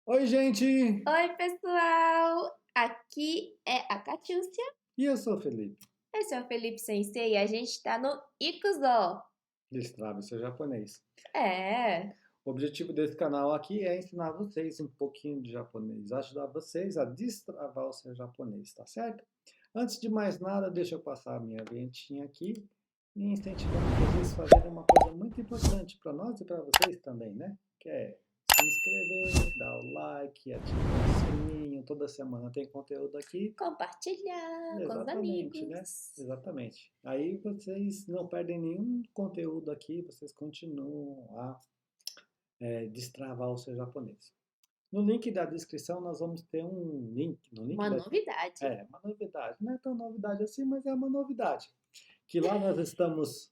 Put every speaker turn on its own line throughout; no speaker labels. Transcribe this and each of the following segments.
Oi, gente!
Oi, pessoal! Aqui é a Catiúcia.
E eu sou o Felipe.
Esse é o Felipe Sensei e a gente tá no Ikuzo.
Destrave seu japonês.
É,
O objetivo desse canal aqui é ensinar vocês um pouquinho de japonês, ajudar vocês a destravar o seu japonês, tá certo? Antes de mais nada, deixa eu passar a minha vinhetinha aqui e incentivando vocês a fazerem uma coisa muito importante para nós e para vocês também, né? Que é se inscrever, dar o like, ativar o sininho. Toda semana tem conteúdo aqui.
compartilhar com os
Exatamente, né?
amigos.
Exatamente. Aí vocês não perdem nenhum conteúdo aqui, vocês continuam a destravar o seu japonês. No link da descrição nós vamos ter um link, no link
Uma
da,
novidade.
uma novidade, não é tão novidade assim, mas é uma novidade. Que lá nós estamos,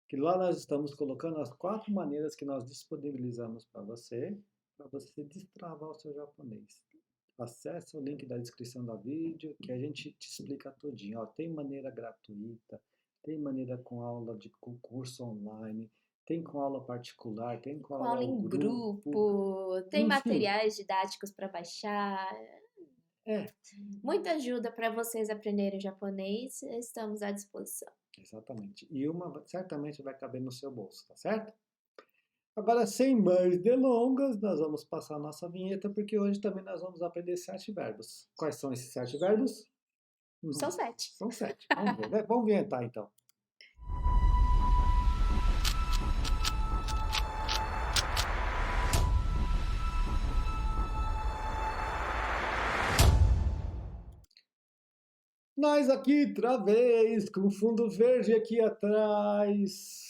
que lá nós estamos colocando as 4 maneiras que nós disponibilizamos para você destravar o seu japonês. Acesse o link da descrição do vídeo que a gente te explica tudinho. Ó, tem maneira gratuita, tem maneira com aula de curso online, tem com aula particular, tem com
Com
aula
aula
ao
em
grupo,
grupo, tem
enfim.
materiais didáticos para baixar,
É,
muita ajuda para vocês aprenderem japonês. Estamos à disposição.
exatamente. E uma certamente vai caber no seu bolso, tá certo? Agora, sem mais delongas, nós vamos passar a nossa vinheta, porque hoje também nós vamos aprender 7 verbos. Quais são esses 7 verbos?
São 7.
São 7. Vamos ver, né? Vamos vinhetar então. Nós aqui, outra vez, com fundo verde aqui atrás.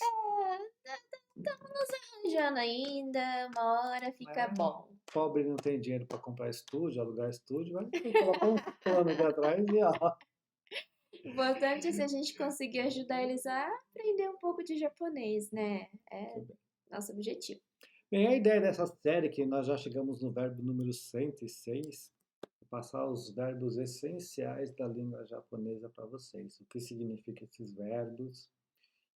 Estamos nos arranjando ainda, uma hora fica
É,
bom.
pobre não tem dinheiro para comprar estúdio, alugar estúdio, vai colocar um plano aqui atrás e ó.
O importante é se a gente conseguir ajudar eles a aprender um pouco de japonês, né? É nosso objetivo.
Bem, a ideia dessa série, que nós já chegamos no verbo número 106, é passar os verbos essenciais da língua japonesa para vocês. O que significa esses verbos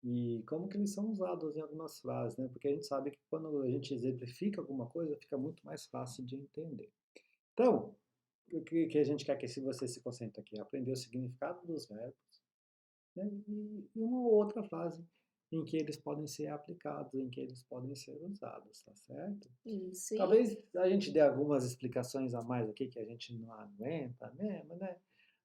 e como que eles são usados em algumas frases, né? Porque a gente sabe que quando a gente exemplifica alguma coisa, fica muito mais fácil de entender. Então, o que a gente quer que se você se concentre aqui, aprender o significado dos verbos, né? E uma ou outra frase em que eles podem ser aplicados, em que eles podem ser usados, tá certo?
Isso, e
Talvez a gente dê algumas explicações a mais aqui que a gente não aguenta mesmo, né?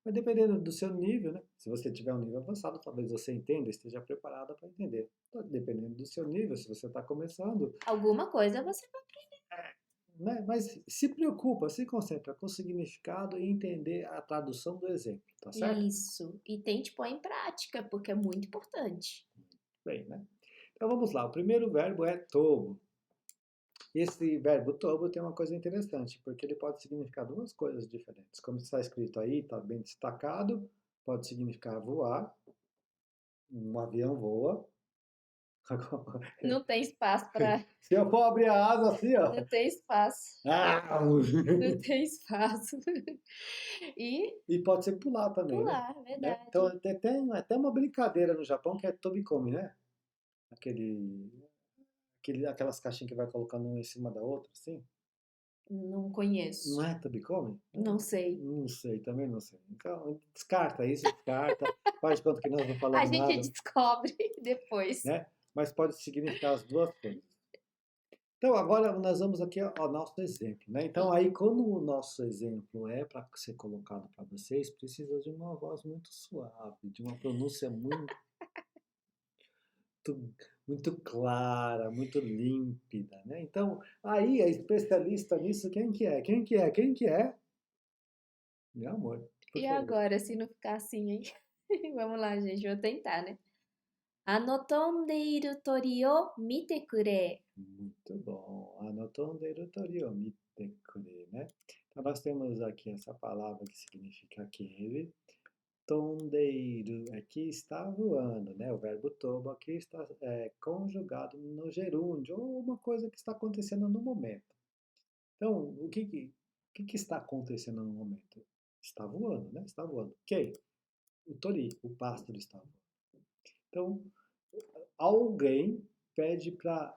Mas dependendo do seu nível, né? Se você tiver um nível avançado, talvez você entenda, esteja preparada para entender. Então, dependendo do seu nível, se você está começando,
alguma coisa você vai.
né? Mas se preocupa, se concentra com o significado e entender a tradução do exemplo, tá certo?
Isso. E tente pôr em prática, porque é muito importante.
Bem, né? Então vamos lá. O primeiro verbo é tobo. Esse verbo tobo tem uma coisa interessante, porque ele pode significar duas coisas diferentes. Como está escrito aí, está bem destacado, pode significar voar, um avião voa.
Não tem espaço para.
Se eu for abrir a asa assim, ó.
Não tem espaço.
Ah!
Não tem espaço. E
E pode ser pular também, né?
pular,
Né? Então
verdade.
tem até uma brincadeira no Japão que é tobikomi, né? Aquele, aquelas caixinhas que vai colocando uma em cima da outra, assim.
Não
Não
conheço.
é tobikomi?
Não sei.
Não sei, também não sei. Então, descarta isso, descarta. Faz de conta que nós não
A
falamos
gente
nada,
descobre depois.
né? Mas pode significar as duas coisas. Então, agora nós vamos aqui ao nosso exemplo, né? Então, aí, como o nosso exemplo é para ser colocado para vocês, precisa de uma voz muito suave, de uma pronúncia muito clara, muito límpida, né? Então, aí, a especialista nisso, quem que é? Quem que é? Quem que é? Meu amor, por
E
favor.
agora, se não ficar assim, hein? Vamos lá, gente, vou tentar, né? あの飛んでいる鳥を見てくれ.
Muito bom. Anotonderu torio mite kure, né? Então, nós temos aqui essa palavra que significa aquele. Tondeiru é que está voando, né? O verbo tobo aqui está conjugado no gerúndio, ou uma coisa que está acontecendo no momento. Então, o que está acontecendo no momento? Está voando, né? Está voando. Quem? O tori, o pássaro está voando. Então, alguém pede para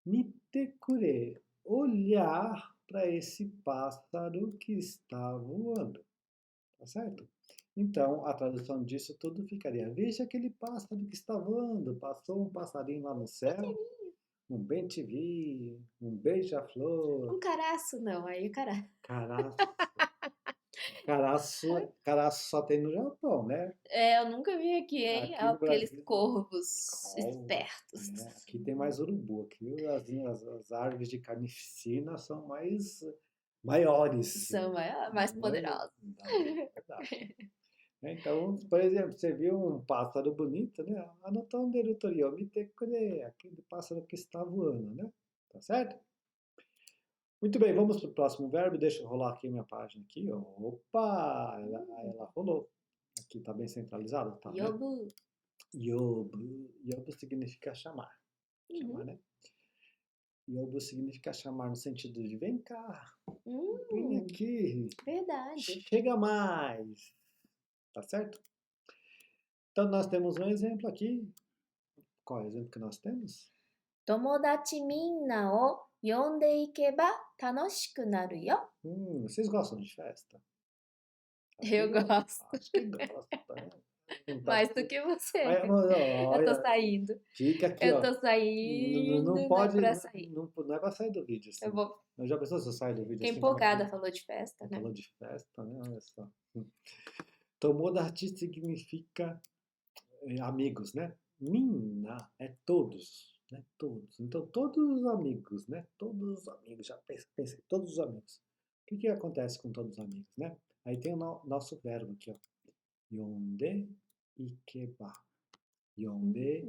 mitekure, olhar para esse pássaro que está voando, tá certo? Então, a tradução disso tudo ficaria: veja aquele pássaro que está voando, passou um passarinho lá no céu, um bem-te-vi, um beija-flor,
Um caraço, não, aí é caraço.
caraço. Caraço só tem no Japão, né?
É, eu nunca vi aqui, hein?
Aqui no
Aqueles
Brasil,
corvos
calma,
espertos.
aqui tem mais urubu. Aqui as árvores de carnificina são maiores.
São mais poderosos.
É verdade. Então, por exemplo, você viu um pássaro bonito, né? Anotonderu toriyomi te kure, aquele pássaro que está voando, né? Tá certo? Muito bem, vamos para o próximo verbo. Deixa eu rolar aqui minha página aqui. Opa, ela rolou. Aqui está bem centralizado, tá, né?
Yobu.
Yobu. Yobu significa chamar. Chamar,
Uhum.
né? Yobu significa chamar no sentido de vem cá, vem aqui,
Verdade.
chega mais. Tá certo? Então nós temos um exemplo aqui. Qual é o exemplo que nós temos?
Tomodachi minna o yonde ikeba tanoshiku naru yo.
Vocês gostam de festa?
Eu gosto.
Acho que gostam, né? Não tá
Mais do
difícil.
que você.
Mas,
Eu tô
olha,
saindo.
fica aqui,
Eu
ó.
tô saindo,
Não
não é
pode,
pra sair.
não é pra sair do vídeo
Eu
assim.
vou.
Eu já pensou se eu saio do vídeo
Fiquei
assim? Como é que
empolgada, falou de festa, né?
falou de festa, né? Olha só. Tomodachi significa amigos, né? Minna é todos, né? Todos. Então, todos os amigos, né? Todos os amigos. Já pensei, todos os amigos. O que acontece com todos os amigos, né? Aí tem o nosso verbo aqui, ó. Yonde ikeba. Yonde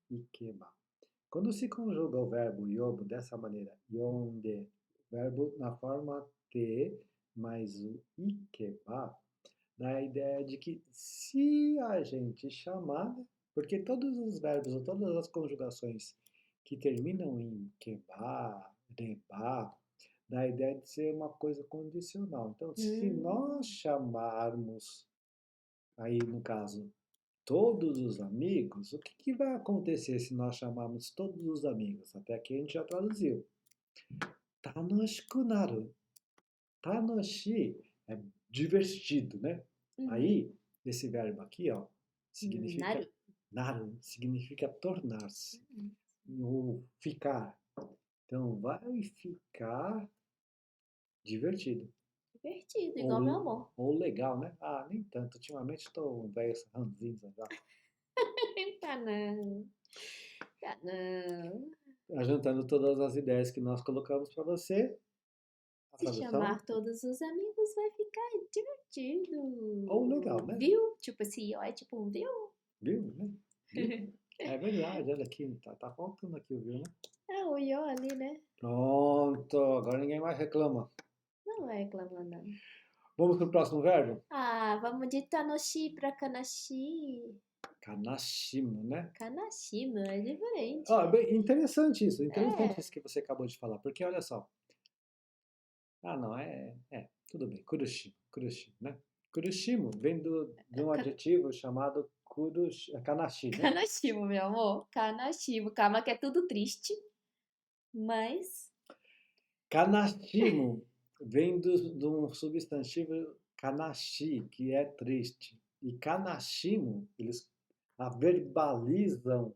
ikeba. Quando se conjuga o verbo yobo dessa maneira, yonde, verbo na forma T mais o ikeba, dá a ideia de que se a gente chamar, né, porque todos os verbos ou todas as conjugações que terminam em queba, reba, dá a ideia de ser uma coisa condicional. Então, se nós chamarmos, aí no caso, todos os amigos, o que vai acontecer se nós chamarmos todos os amigos? Até aqui a gente já traduziu. Tanoshiku naru. Tanoshi é divertido, né? Aí, esse verbo aqui, ó, significa
Naru.
naru, significa tornar-se, ou ficar. Então, vai ficar divertido.
Divertido, igual meu amor.
Ou legal, né? Ah, nem tanto. Ultimamente estou um velho ranzinza já.
Tá não. Tá não.
Juntando todas as ideias que nós colocamos para você, a
Se
tradução,
chamar todos os amigos vai ficar divertido.
ou legal, né?
Viu? Tipo assim, ó, é tipo um viu?
Viu, né? Viu? É verdade, olha aqui, tá faltando aqui o viu, né?
É o ió ali, né?
Pronto, agora ninguém mais reclama.
Não é reclamando, não.
Vamos para o próximo verbo?
Ah, vamos de Tanoshi pra Kanashi.
Kanashimo, né?
Kanashima é diferente.
Ah, bem, interessante isso
É.
que você acabou de falar, porque olha só. Ah, não, tudo bem, kurushimo, né? Kurushimo vem de um adjetivo chamado kanashi, né?
Kanashima, meu amor. Kanashima. Calma que é tudo triste. Mas.
Kanashimo vem de um substantivo kanashi, que é triste. E kanashimo, eles verbalizam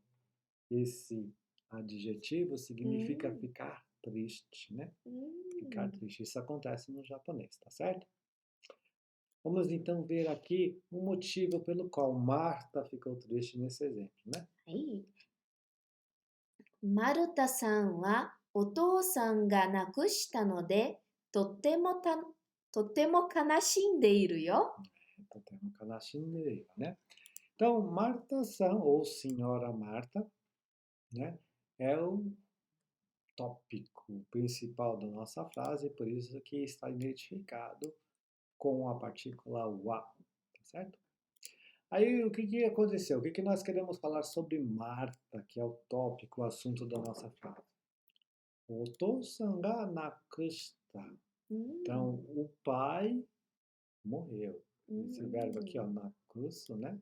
esse adjetivo, significa ficar triste, né? Ficar triste. Isso acontece no japonês, tá certo? Vamos então ver aqui o motivo pelo qual Marta ficou triste nesse exemplo, né?
Aí. Maruta-san wa otousan ga nakushita no de totemo kanashindeiru yo.
Totemo kanashindeiru, né? Então, Marta-san, ou Senhora Marta, né? É o tópico principal da nossa frase, por isso que está identificado com a partícula wa, tá certo? Aí, o que aconteceu? O que nós queremos falar sobre Marta, que é o tópico, o assunto da nossa frase? Oto-san ga nakushita. Então, o pai morreu. Esse verbo aqui, ó, nakusu, né?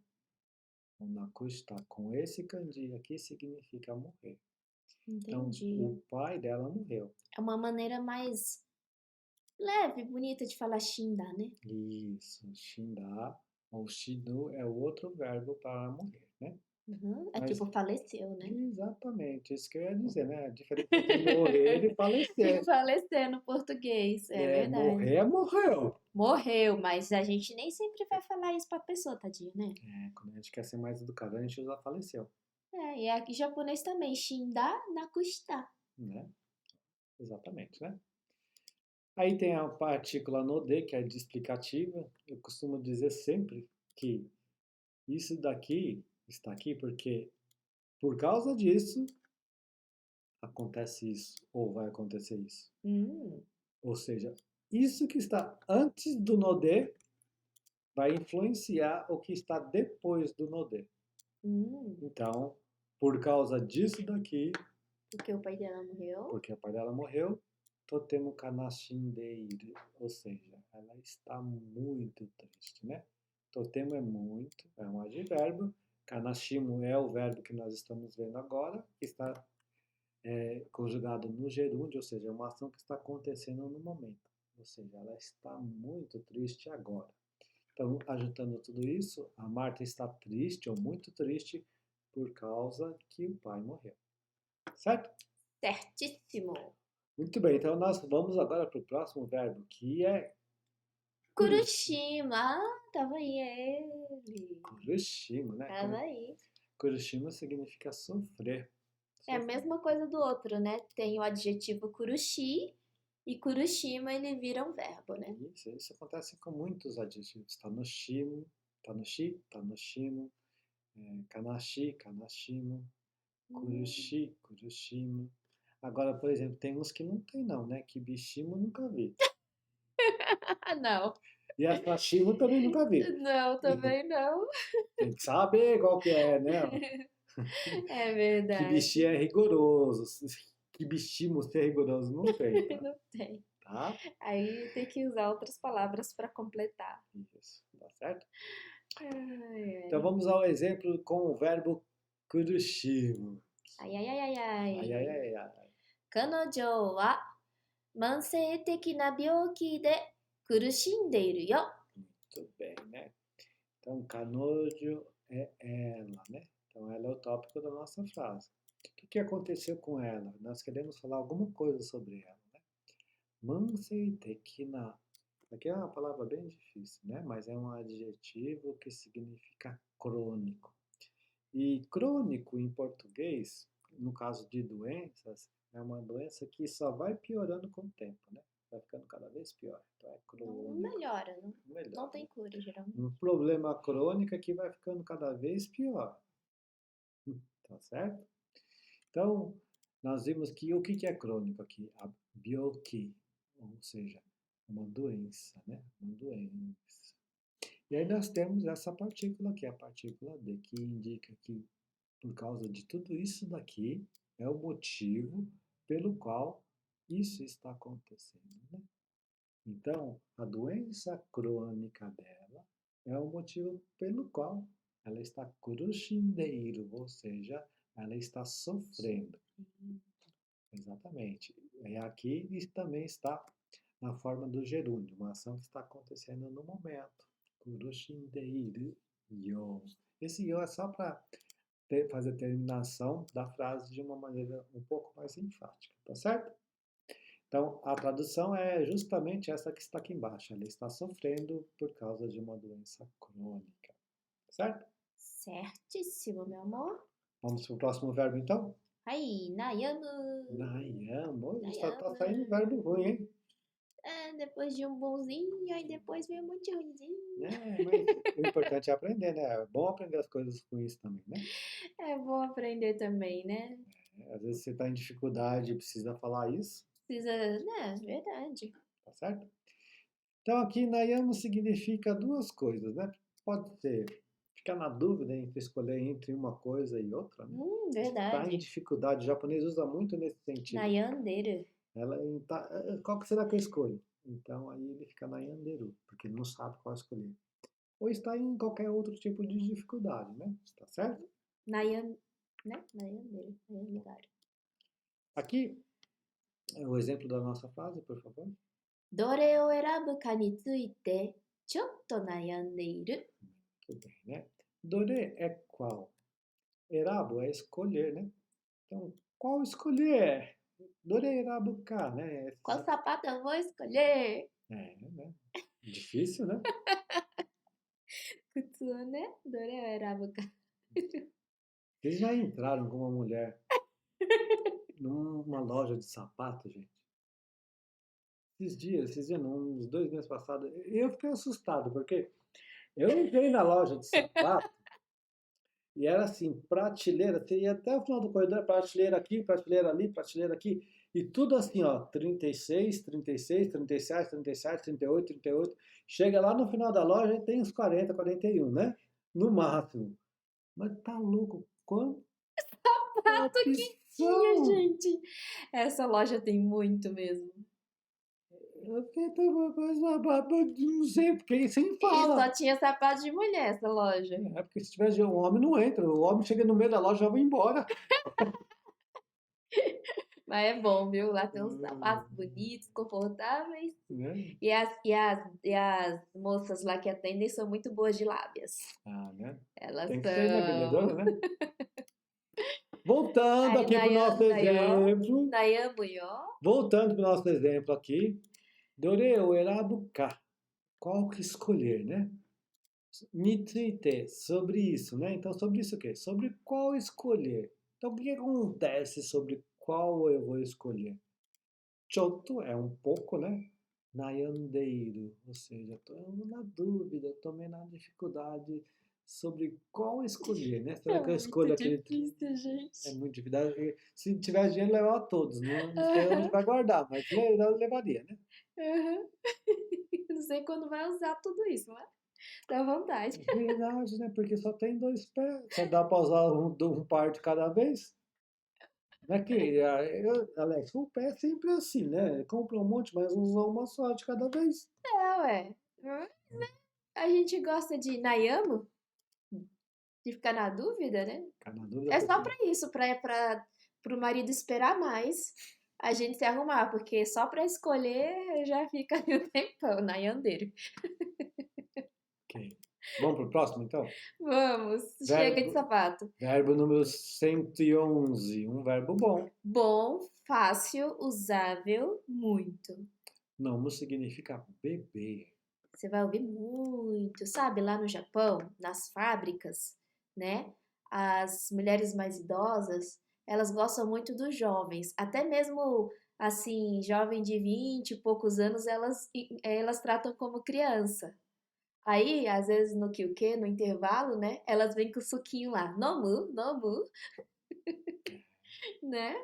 O nakushita com esse kanji aqui significa morrer. Então,
Entendi.
o pai dela morreu.
É uma maneira mais leve, bonita de falar shinda, né?
Isso, shindá ou shinu é o outro verbo para morrer, né?
Uhum. É
Mas
tipo faleceu, né?
exatamente, isso que eu ia dizer, né? A diferença entre morrer e
E
falecer.
falecer no português, é verdade.
Morrer, morreu.
Morreu, mas a gente nem sempre vai falar isso pra pessoa, tadinho, né?
Quando a gente quer ser mais educado, a gente usa faleceu,
É, e aqui em japonês também, shinda nakushita.
né? Exatamente, né? Aí tem a partícula no de, que é de explicativa. Eu costumo dizer sempre que isso daqui está aqui porque, por causa disso, acontece isso, ou vai acontecer isso.
Hum,
Ou seja, isso que está antes do no de vai influenciar o que está depois do no de.
hum.
Então, por causa disso daqui,
Porque o pai dela morreu.
porque o pai dela morreu, Totemo kanashindeire, ou seja, ela está muito triste, né? Totemo é muito, é um advérbio. Kanashimo é o verbo que nós estamos vendo agora, que está conjugado no gerúndio, ou seja, é uma ação que está acontecendo no momento. Ou seja, ela está muito triste agora. Então, ajuntando tudo isso, a Marta está triste ou muito triste por causa que o pai morreu. Certo?
Certíssimo.
Muito bem, então nós vamos agora para o próximo verbo, que é kurushi.
Kurushima. Ah, tava aí ele.
Kurushima, né?
Tava aí.
Kurushima significa sofrer.
É a
Sofrer.
mesma coisa do outro, né? Tem o adjetivo kurushi e kurushima ele vira um verbo, né?
Isso acontece com muitos adjetivos. Tanoshimo, tanoshi, tanoshimo, kanashi, kanashimo,
Hum.
kurushi, kurushimo. Agora, por exemplo, tem uns que não tem não, né? Kibishimo nunca vi.
Ah, não.
E asashimo também nunca vi.
Não, também não.
Tem que saber qual que é, né?
É
Kibishi
verdade.
é rigoroso. Kibishimo ser rigoroso não tem, tá?
Não tem.
Tá?
Aí tem que usar outras palavras para completar.
Isso, tá certo?
Ai,
Então
ai.
vamos ao exemplo com o verbo kurushimo.
Ai, ai, ai, ai,
Ai, ai,
ai.
ai, ai.
彼女は慢性的な病気で苦しんでいるよ。
Muito bem, né? Então, kanojo é ela, né? Então, ela é o tópico da nossa frase. O que aconteceu com ela? Nós queremos falar alguma coisa sobre ela, né? Mansei tekina. Aqui é uma palavra bem difícil, né? Mas é um adjetivo que significa crônico. E crônico em português, no caso de doenças, é uma doença que só vai piorando com o tempo, né? Vai ficando cada vez pior. Então é
Não
crônico,
melhora, não, não
melhor,
tem
né?
cura, geralmente.
Um problema crônico é que vai ficando cada vez pior. Tá certo? Então, nós vimos que o que é crônico aqui? A byoki, ou seja, uma doença, né? Uma doença. E aí nós temos essa partícula aqui, a partícula D, que indica que por causa de tudo isso daqui é o motivo pelo qual isso está acontecendo, né? Então, a doença crônica dela é o motivo pelo qual ela está crushindeiro, ou seja, ela está sofrendo. Exatamente. É aqui e também está na forma do gerúndio, uma ação que está acontecendo no momento. Kurushindeiro yo. Esse yo é só para fazer a terminação da frase de uma maneira um pouco mais enfática, tá certo? Então, a tradução é justamente essa que está aqui embaixo. Ela está sofrendo por causa de uma doença crônica, certo?
Certíssimo, meu amor.
Vamos para o próximo verbo, então?
Aí, nayamu.
Nayamu. Hoje está
Nayamu.
saindo verbo ruim, hein?
É, depois de um bonzinho, aí depois vem um monte de ruimzinho.
Mas o importante é aprender, né? É bom aprender as coisas ruins também, né?
É bom aprender também, né?
Às vezes você está em dificuldade e precisa falar isso,
Precisa, né? Verdade.
tá certo? Então, aqui, Nayamu significa duas coisas, né? Pode ser ficar na dúvida entre escolher entre uma coisa e outra, né? Está em
Verdade.
dificuldade. O japonês usa muito nesse sentido.
Nayanderu.
Ela tá, qual que será que eu escolho? Então, aí ele fica na yanderu, porque ele não sabe qual escolher. Ou está em qualquer outro tipo de dificuldade, né? Tá certo?
Nayan, né? Nayanderu. Nayanderu.
Aqui é o exemplo da nossa frase, por favor.
どれを選ぶかについてちょっと悩んでいる.
Tudo bem, né? Dore é qual. Erabo é escolher, né? Então, qual escolher? Dore erabu ka, né?
Qual sapato eu vou escolher?
É, né? Difícil, né?
靴をね、どれを選ぶか.
Vocês já entraram com uma mulher numa loja de sapato, gente? Esses dias não, uns 2 meses passados, eu fiquei assustado, porque eu entrei na loja de sapato e era assim, prateleira, teria até o final do corredor, prateleira aqui, prateleira ali, prateleira aqui, e tudo assim, ó, 36, 36, 37, 37, 38, 38. Chega lá no final da loja e tem uns 40, 41, né? No máximo. Mas tá louco, quanta
Sapato que tinha,
opção!
gente. Essa loja tem muito mesmo.
Eu fiquei, não sei, fiquei sem
E
fala.
só tinha sapato de mulher essa loja.
É porque se tivesse um homem, não entra. O homem chega no meio da loja e já vai embora.
Mas é bom, viu? Lá tem uns sapatos bonitos, confortáveis.
Né?
E as moças lá que atendem são muito boas de lábias.
Ah, né?
Elas
Tem que ser, né, vendedora,
são.
né? Voltando
Aí,
aqui para o nosso exemplo.
Nayamuyo.
Voltando para o nosso exemplo aqui. Dore o erabu ka. Qual que escolher, né? Nitsuite, sobre isso, né? Então, sobre isso o quê? Sobre qual escolher. Então, o que acontece sobre qual eu vou escolher? Choto é um pouco, né? Nayandeiro, ou seja, estou na dúvida, estou meio na dificuldade sobre qual escolher, né? Será
É
que eu
muito
escolho aquele.
difícil,
É
gente.
muito difícil. Se tivesse dinheiro, levava todos. Não sei onde vai guardar, mas levaria, né?
Uhum. Não sei quando vai usar tudo isso, mas dá vontade.
É verdade, né? Porque só tem 2 pés. Só dá para usar um par de cada vez. Não é que, Alex, o pé é sempre assim, né? Compra um monte, mas usa uma só de cada vez.
É, ué. A gente gosta de Nayamu, de ficar na dúvida, né?
Ficar na dúvida,
É só
porque
pra isso, pro marido esperar mais a gente se arrumar, porque só pra escolher já fica ali um tempão, Nayandeiro.
Ok. Vamos pro próximo, então?
Vamos, chega de
Verbo,
sapato.
verbo número 111. Um verbo bom.
Bom, fácil, usável, muito.
Nomo significa beber.
Você vai ouvir muito, sabe? Lá no Japão, nas fábricas, né? As mulheres mais idosas, elas gostam muito dos jovens. Até mesmo, assim, jovem de 20 e poucos anos, elas tratam como criança. Aí, às vezes, no Kyuke, no intervalo, né? Elas vêm com o suquinho lá. Nomu, nomu, né?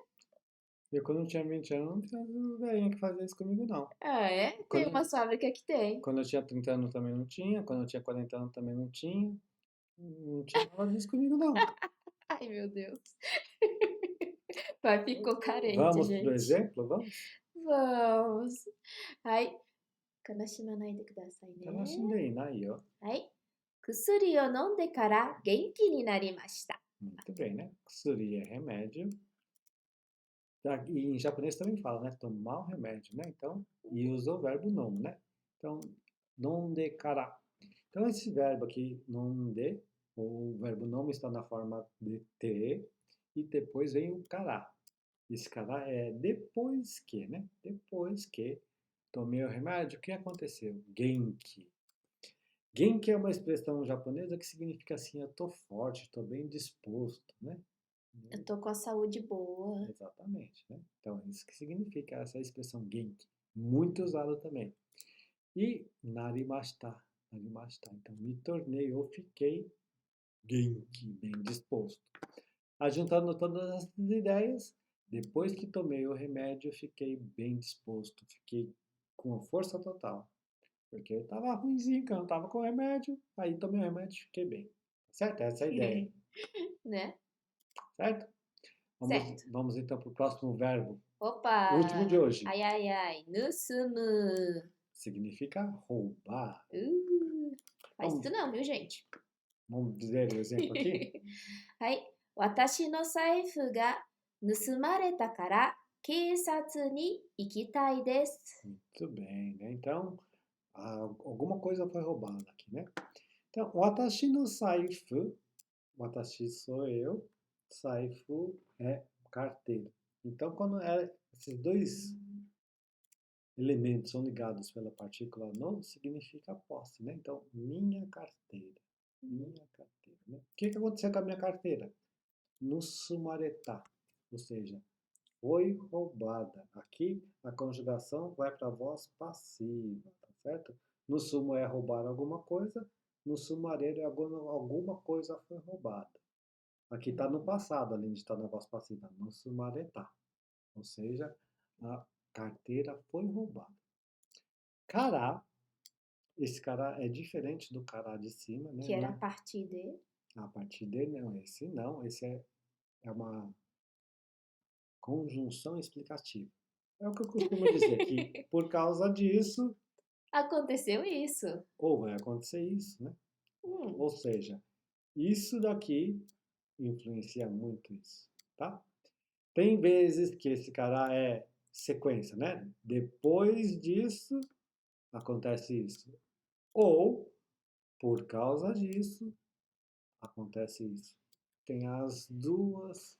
Eu, quando tinha 20 anos, não tinha velhinha que fazia isso comigo, não.
Ah, é? Tem
Quando,
uma fábrica que tem.
quando eu tinha 30 anos também não tinha. Quando eu tinha 40 anos também não tinha. Não tinha nada disso comigo, não.
Ai, meu Deus. Pai ficou carente,
Vamos pro
gente.
exemplo? Vamos?
Vamos. Ai, 悲しまないでくださいね。
Ela acendei, aí, ó.
はい。薬を飲んでから元気になりました。
Muito bem, né? Kusuri é remédio. E em japonês também fala, né? Tomar o remédio, né? Então, e usa o verbo nomo, né? Então, nonde kara. Então, esse verbo aqui, nonde, o verbo nomo está na forma de te, e depois vem o kara. Esse kara é depois que, né? Depois que tomei o remédio, o que aconteceu? Genki. Genki é uma expressão japonesa que significa assim, eu tô forte, tô bem disposto, né?
Eu tô com a saúde boa.
Exatamente, né? Então, é isso que significa essa expressão genki, muito usada também. E narimashita, narimashita. Então, me tornei ou fiquei genki, bem disposto. Ajuntando todas essas ideias, depois que tomei o remédio, fiquei bem disposto, fiquei com a força total. Porque eu estava ruimzinho, que eu não estava com remédio, aí tomei o remédio e fiquei bem. Certo? Essa é a ideia,
Né?
certo?
Certo.
Vamos então para o próximo verbo.
Opa!
Último de hoje.
Ai, ai, ai. Nusumu.
Significa roubar.
Faz
Vamos,
isso não, viu, gente?
vamos dizer o exemplo aqui?
はい。私の財布が盗まれたから Keisatsu ni ikitai desu.
Muito bem, né? Então, alguma coisa foi roubada aqui, né? Então, watashi no saifu, watashi sou eu, saifu é carteira. Então, quando esses dois elementos são ligados pela partícula no, significa posse, né? Então, minha carteira, né? O que aconteceu com a minha carteira? No sumaretá, ou seja, foi roubada. Aqui a conjugação vai para a voz passiva, tá certo? No sumo é roubar alguma coisa, no sumarelo é alguma coisa foi roubada. Aqui está no passado, além de estar na voz passiva, no sumaretá. Ou seja, a carteira foi roubada. Cará, esse cará é diferente do cará de cima, né?
Que era a partir de.
A partir dele, não, esse é uma conjunção explicativa. É o que eu costumo dizer, que por causa disso,
Aconteceu isso.
ou vai acontecer isso, né? Ou seja, isso daqui influencia muito isso, tá? Tem vezes que esse cara é sequência, né? Depois disso, acontece isso. Ou, por causa disso, acontece isso. Tem as duas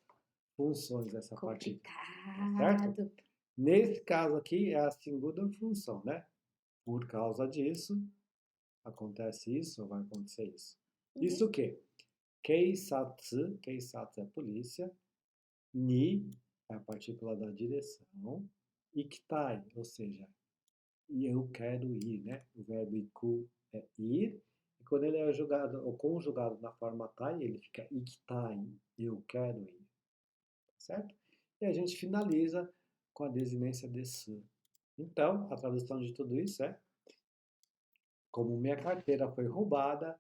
funções dessa partícula, certo?
Complicado.
Nesse caso aqui é a segunda função, né? Por causa disso, acontece isso ou vai acontecer isso. Isso o quê? Keisatsu é polícia, ni é a partícula da direção, ikitai, ou seja, eu quero ir, né? O verbo iku é ir, e quando ele é jogado ou conjugado na forma tai, ele fica ikitai, eu quero ir, certo? E a gente finaliza com a desinência desu. Então, a tradução de tudo isso é: como minha carteira foi roubada,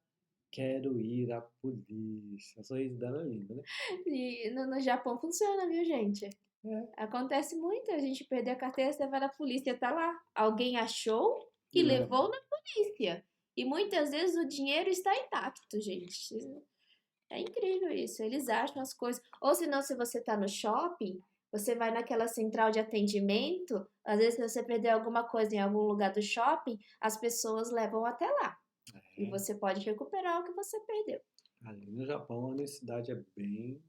quero ir à polícia. Sorriso dela é lindo, né?
E no Japão funciona, viu, gente?
É.
Acontece muito, a gente perder a carteira, você vai na polícia, tá lá. Alguém achou e
E
levou na polícia. E muitas vezes o dinheiro está intacto, gente. É incrível isso. Eles acham as coisas. Ou senão, se você tá no shopping, você vai naquela central de atendimento. Às vezes, se você perder alguma coisa em algum lugar do shopping, as pessoas levam até lá. E você pode recuperar o que você perdeu.
Ali no Japão, a honestidade é bem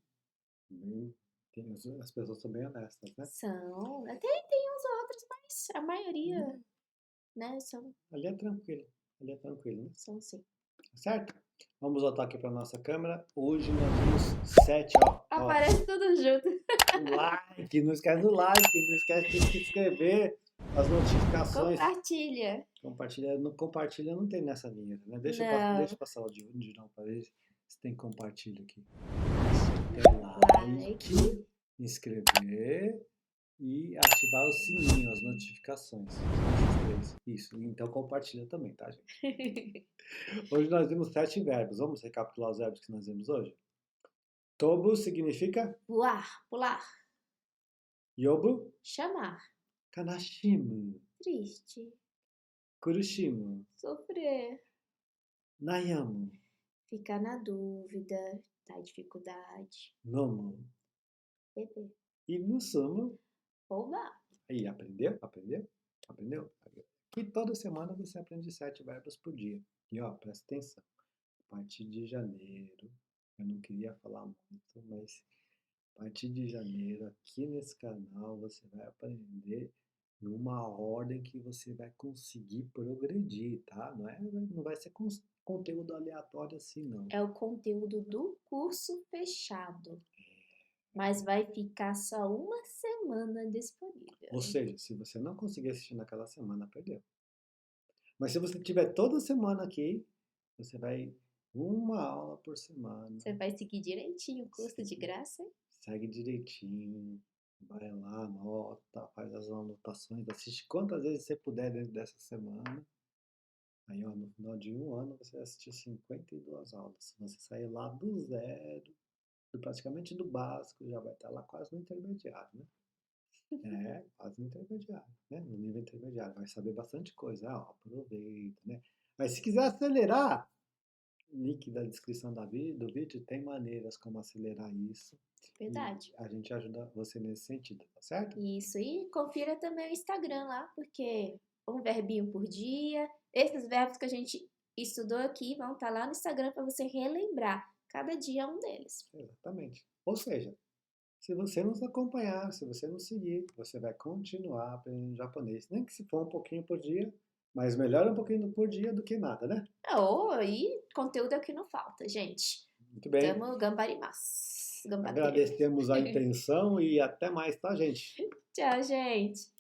as pessoas são bem honestas, né?
São. Até tem uns outros, mas a maioria, né,
Ali é tranquilo, né?
são sim.
Certo? Vamos voltar aqui para nossa câmera. Hoje nós temos 7, ó.
Aparece tudo junto.
Like, não esquece do like, não esquece de se inscrever, as notificações.
Compartilha.
Compartilha não tem nessa vinheta, né? Deixa eu passar o de novo para ver se tem compartilha aqui. Tem like, inscrever e ativar o sininho, as notificações. Isso, então compartilha também, tá, gente? Hoje nós vimos 7 verbos. Vamos recapitular os verbos que nós vimos hoje? Tobu significa
Voar, pular.
yobu,
Chamar.
kanashimu,
Triste.
kurushimu,
Sofrer.
nayamu,
Ficar na dúvida. Dar dificuldade.
nomu
Beber.
e musumu.
Roubar.
Aí, aprendeu? Aprendeu? Aqui toda semana você aprende 7 verbos por dia. E ó, presta atenção. A partir de janeiro, eu não queria falar muito, mas a partir de janeiro, aqui nesse canal, você vai aprender numa ordem que você vai conseguir progredir, tá? Não vai ser conteúdo aleatório assim, não.
É o conteúdo do curso fechado. Mas vai ficar só uma semana disponível.
Ou seja, se você não conseguir assistir naquela semana, perdeu. Mas se você tiver toda semana aqui, você vai uma aula por semana.
Você vai seguir direitinho o curso de graça, hein?
Segue direitinho, vai lá, anota, faz as anotações, assiste quantas vezes você puder dentro dessa semana. Aí, ó, no final de um ano, você vai assistir 52 aulas. Se você sair lá do zero, praticamente do básico, já vai estar lá quase no intermediário, né? É, quase no intermediário, né? No nível intermediário. Vai saber bastante coisa. Ó, aproveita, né? Mas se quiser acelerar, link da descrição do vídeo tem maneiras como acelerar isso e
Verdade.
a gente ajuda você nesse sentido, tá certo?
Isso. E confira também o Instagram lá, porque um verbinho por dia. Esses verbos que a gente estudou aqui vão estar lá no Instagram para você relembrar. Cada dia é um deles.
Exatamente. Ou seja, se você nos acompanhar, se você nos seguir, você vai continuar aprendendo japonês. Nem que se for um pouquinho por dia, mas melhor um pouquinho por dia do que nada, né?
Oh, e conteúdo é o que não falta, gente.
Muito bem.
Tamo gambarimasu. Gambateiro.
Agradecemos a intenção e até mais, tá, gente?
Tchau, gente.